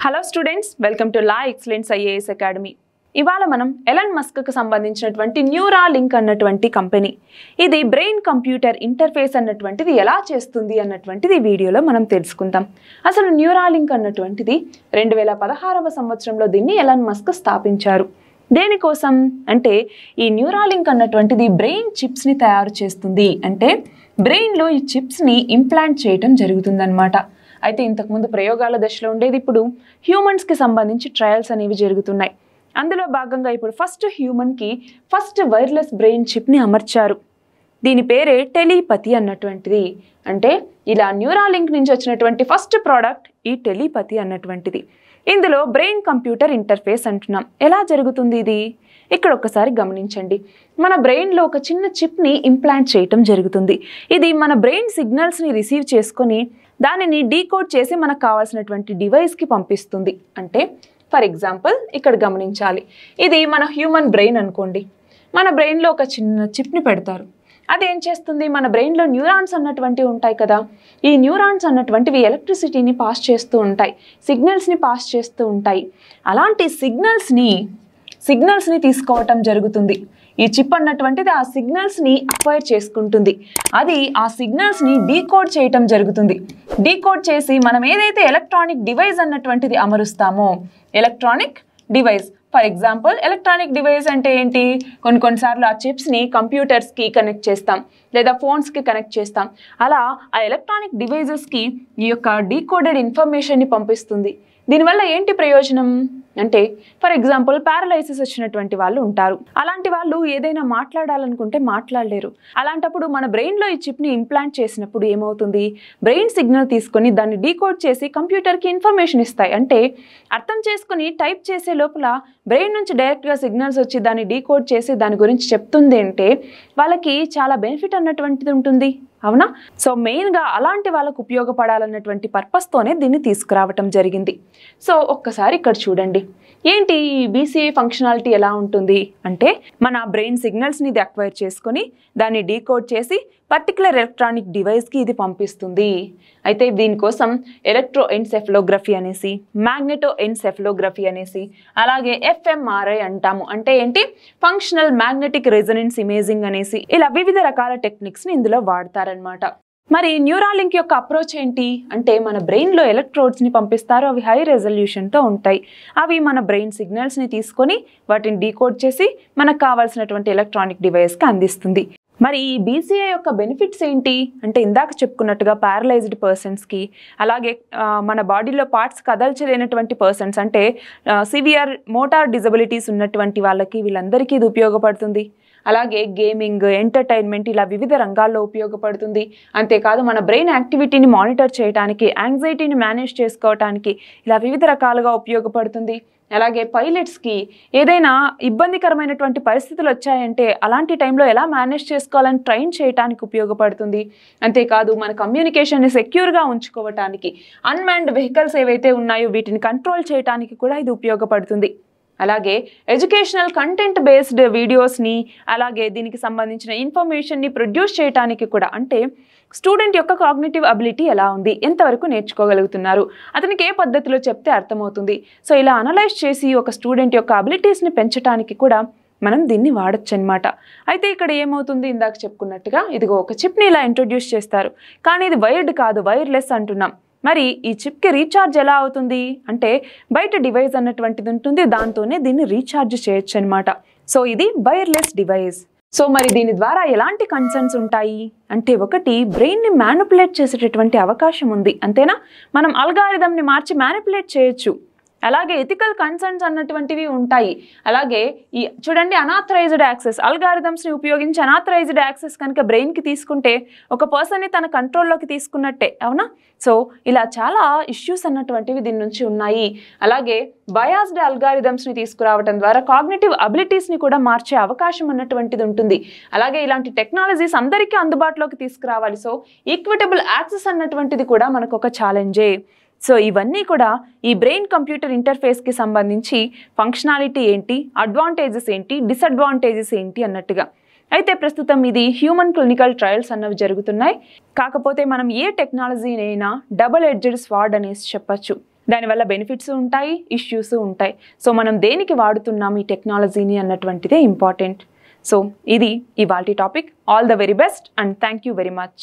Hello students, welcome to law excellence IAS academy. ఇవాళ మనం Elon మస్క్కి సంబంధించినటువంటి న్యూరాలింక్ అన్నటువంటి కంపెనీ, ఇది బ్రెయిన్ కంప్యూటర్ ఇంటర్ఫేస్ అన్నటువంటిది ఎలా చేస్తుంది అన్నటువంటిది వీడియోలో మనం తెలుసుకుందాం. అసలు న్యూరాలింక్ అన్నటువంటిది 2016వ సంవత్సరంలో దీన్ని ఎలన్ మస్క్ స్థాపించారు. దేనికోసం అంటే ఈ న్యూరాలింక్ అన్నటువంటిది బ్రెయిన్ చిప్స్ని తయారు చేస్తుంది. అంటే బ్రెయిన్లో ఈ చిప్స్ని ఇంప్లాంట్ చేయటం జరుగుతుందన్నమాట. అయితే ఇంతకుముందు ప్రయోగాల దశలో ఉండేది, ఇప్పుడు హ్యూమన్స్కి సంబంధించి ట్రయల్స్ అనేవి జరుగుతున్నాయి. అందులో భాగంగా ఇప్పుడు హ్యూమన్కి ఫస్ట్ వైర్లెస్ బ్రెయిన్ చిప్ని అమర్చారు. దీని పేరే టెలిపతి అన్నటువంటిది. అంటే ఇలా న్యూరాలింక్ నుంచి వచ్చినటువంటి ఫస్ట్ ప్రోడక్ట్ ఈ టెలిపతి అన్నటువంటిది. ఇందులో బ్రెయిన్ కంప్యూటర్ ఇంటర్ఫేస్ అంటున్నాం. ఎలా జరుగుతుంది ఇది? ఇక్కడ ఒకసారి గమనించండి. మన బ్రెయిన్లో ఒక చిన్న చిప్ని ఇంప్లాంట్ చేయటం జరుగుతుంది. ఇది మన బ్రెయిన్ సిగ్నల్స్ని రిసీవ్ చేసుకొని దానిని డీకోడ్ చేసి మనకు కావాల్సినటువంటి డివైస్కి పంపిస్తుంది. అంటే ఫర్ ఎగ్జాంపుల్ ఇక్కడ గమనించాలి, ఇది మన హ్యూమన్ బ్రెయిన్ అనుకోండి. మన బ్రెయిన్లో ఒక చిన్న చిప్ని పెడతారు. అదేం చేస్తుంది, మన బ్రెయిన్లో న్యూరాన్స్ అన్నటువంటివి ఉంటాయి కదా, ఈ న్యూరాన్స్ అన్నటువంటివి ఎలక్ట్రిసిటీని పాస్ చేస్తూ ఉంటాయి, సిగ్నల్స్ని పాస్ చేస్తూ ఉంటాయి. అలాంటి సిగ్నల్స్ని తీసుకోవటం జరుగుతుంది. ఈ చిప్ అన్నటువంటిది ఆ సిగ్నల్స్ని అక్వైర్ చేసుకుంటుంది. అది ఆ సిగ్నల్స్ని డీకోడ్ చేయటం జరుగుతుంది. డీకోడ్ చేసి మనం ఏదైతే ఎలక్ట్రానిక్ డివైస్ అన్నటువంటిది అమరుస్తామో, electronic device, for example electronic device అంటే ఏంటి, కొన్నిసార్లు ఆ చిప్స్ని కంప్యూటర్స్కి కనెక్ట్ చేస్తాం లేదా ఫోన్స్కి కనెక్ట్ చేస్తాం. అలా ఆ ఎలక్ట్రానిక్ డివైజెస్కి ఈ యొక్క డీకోడెడ్ ఇన్ఫర్మేషన్ని పంపిస్తుంది. దీనివల్ల ఏంటి ప్రయోజనం అంటే, ఫర్ ఎగ్జాంపుల్ పారలైసిస్ వచ్చినటువంటి వాళ్ళు ఉంటారు. అలాంటి వాళ్ళు ఏదైనా మాట్లాడాలనుకుంటే మాట్లాడలేరు. అలాంటప్పుడు మన బ్రెయిన్లో ఈ చిప్ని ఇంప్లాంట్ చేసినప్పుడు ఏమవుతుంది, బ్రెయిన్ సిగ్నల్ తీసుకొని దాన్ని డీకోడ్ చేసి కంప్యూటర్కి ఇన్ఫర్మేషన్ ఇస్తాయి. అంటే అర్థం చేసుకుని టైప్ చేసే లోపల బ్రెయిన్ నుంచి డైరెక్ట్గా సిగ్నల్స్ వచ్చి దాన్ని డీకోడ్ చేసి దాని గురించి చెప్తుంది. అంటే వాళ్ళకి చాలా బెనిఫిట్ అన్నటువంటిది ఉంటుంది, అవునా? సో మెయిన్గా అలాంటి వాళ్ళకు ఉపయోగపడాలన్నటువంటి పర్పస్తోనే దీన్ని తీసుకురావటం జరిగింది. సో ఒక్కసారి ఇక్కడ చూడండి, ఏంటి ఈ బీసీఏ ఫంక్షనాలిటీ ఎలా ఉంటుంది అంటే, మన బ్రెయిన్ సిగ్నల్స్ని ఇది అక్వైర్ చేసుకొని దాన్ని డీకోడ్ చేసి పర్టికులర్ ఎలక్ట్రానిక్ డివైస్కి ఇది పంపిస్తుంది. అయితే దీనికోసం ఎలక్ట్రో ఎన్సెఫలోగ్రఫీ అనేసి, మ్యాగ్నెటో ఎన్సెఫలోగ్రఫీ అనేసి, అలాగే ఎఫ్ఎంఆర్ఐ అంటాము. అంటే ఏంటి, ఫంక్షనల్ మ్యాగ్నెటిక్ రెజొనెన్స్ ఇమేజింగ్ అనేసి, ఇలా వివిధ రకాల టెక్నిక్స్ని ఇందులో వాడతారనమాట. మరి న్యూరాలింక్ యొక్క అప్రోచ్ ఏంటి అంటే, మన బ్రెయిన్లో ఎలక్ట్రోడ్స్ని పంపిస్తారు. అవి హై రెజల్యూషన్తో ఉంటాయి. అవి మన బ్రెయిన్ సిగ్నల్స్ని తీసుకొని వాటిని డీకోడ్ చేసి మనకు కావాల్సినటువంటి ఎలక్ట్రానిక్ డివైస్కి అందిస్తుంది. మరి ఈ బీసీఏ యొక్క బెనిఫిట్స్ ఏంటి అంటే, ఇందాక చెప్పుకున్నట్టుగా ప్యారలైజ్డ్ పర్సన్స్కి, అలాగే మన బాడీలో పార్ట్స్ కదల్చలేనటువంటి పర్సన్స్ అంటే సివియర్ మోటార్ డిజబిలిటీస్ ఉన్నటువంటి వాళ్ళకి, వీళ్ళందరికీ ఇది ఉపయోగపడుతుంది. అలాగే గేమింగ్, ఎంటర్టైన్మెంట్, ఇలా వివిధ రంగాల్లో ఉపయోగపడుతుంది. అంతేకాదు మన బ్రెయిన్ యాక్టివిటీని మానిటర్ చేయడానికి, యాంగ్జైటీని మేనేజ్ చేసుకోవటానికి ఇలా వివిధ రకాలుగా ఉపయోగపడుతుంది. అలాగే పైలట్స్కి ఏదైనా ఇబ్బందికరమైనటువంటి పరిస్థితులు వచ్చాయంటే అలాంటి టైంలో ఎలా మేనేజ్ చేసుకోవాలని ట్రైన్ చేయడానికి ఉపయోగపడుతుంది. అంతేకాదు మన కమ్యూనికేషన్ని సెక్యూర్గా ఉంచుకోవటానికి, అన్మాన్డ్ వెహికల్స్ ఏవైతే ఉన్నాయో వీటిని కంట్రోల్ చేయడానికి కూడా ఇది ఉపయోగపడుతుంది. అలాగే ఎడ్యుకేషనల్ కంటెంట్ బేస్డ్ వీడియోస్ని, అలాగే దీనికి సంబంధించిన ఇన్ఫర్మేషన్ని ప్రొడ్యూస్ చేయడానికి కూడా, అంటే స్టూడెంట్ యొక్క కాగ్నిటివ్ అబిలిటీ ఎలా ఉంది, ఎంతవరకు నేర్చుకోగలుగుతున్నారు, అతనికి ఏ పద్ధతిలో చెప్తే అర్థమవుతుంది, సో ఇలా అనలైజ్ చేసి ఒక స్టూడెంట్ యొక్క అబిలిటీస్ని పెంచడానికి కూడా మనం దీన్ని వాడచ్చు అనమాట. అయితే ఇక్కడ ఏమవుతుంది, ఇందాక చెప్పుకున్నట్టుగా ఇదిగో ఒక చిప్ని ఇలా ఇంట్రొడ్యూస్ చేస్తారు, కానీ ఇది వైర్డ్ కాదు, వైర్లెస్ అంటున్నాం. మరి ఈ చిప్కి రీఛార్జ్ ఎలా అవుతుంది అంటే, బయట డివైస్ అన్నటువంటిది ఉంటుంది, దాంతోనే దీన్ని రీఛార్జ్ చేయొచ్చు అనమాట. సో ఇది వైర్లెస్ డివైస్. సో మరి దీని ద్వారా ఎలాంటి కన్సర్న్స్ ఉంటాయి అంటే, ఒకటి బ్రెయిన్ని మ్యానిపులేట్ చేసేటటువంటి అవకాశం ఉంది, అంతేనా? మనం అల్గారిథంని మార్చి మ్యానిపులేట్ చేయొచ్చు. అలాగే ఎథికల్ కన్సర్న్స్ అన్నటువంటివి ఉంటాయి. అలాగే ఈ చూడండి, అనాథరైజ్డ్ యాక్సెస్, అల్గారిథమ్స్ని ఉపయోగించి అనాథరైజ్డ్ యాక్సెస్ కనుక బ్రెయిన్కి తీసుకుంటే ఒక పర్సన్ని తన కంట్రోల్లోకి తీసుకున్నట్టే, అవునా? సో ఇలా చాలా ఇష్యూస్ అన్నటువంటివి దీని నుంచి ఉన్నాయి. అలాగే బయాస్డ్ అల్గారిథమ్స్ని తీసుకురావడం ద్వారా కాగ్నిటివ్ అబిలిటీస్ని కూడా మార్చే అవకాశం అన్నటువంటిది ఉంటుంది. అలాగే ఇలాంటి టెక్నాలజీస్ అందరికీ అందుబాటులోకి తీసుకురావాలి. సో ఈక్విటబుల్ యాక్సెస్ అన్నటువంటిది కూడా మనకు ఒక ఛాలెంజే. సో ఇవన్నీ కూడా ఈ బ్రెయిన్ కంప్యూటర్ ఇంటర్ఫేస్కి సంబంధించి ఫంక్షనాలిటీ ఏంటి, అడ్వాంటేజెస్ ఏంటి, డిసడ్వాంటేజెస్ ఏంటి అన్నట్టుగా. అయితే ప్రస్తుతం ఇది హ్యూమన్ క్లినికల్ ట్రయల్స్ అన్నవి జరుగుతున్నాయి. కాకపోతే మనం ఏ టెక్నాలజీనైనా డబుల్ ఎడ్జ్డ్ స్వార్డ్ అనేసి చెప్పచ్చు. దానివల్ల బెనిఫిట్స్ ఉంటాయి, ఇష్యూస్ ఉంటాయి. సో మనం దేనికి వాడుతున్నాం ఈ టెక్నాలజీని అన్నటువంటిదే ఇంపార్టెంట్. సో ఇది ఇవాల్టి topic. All the very best and thank you very much.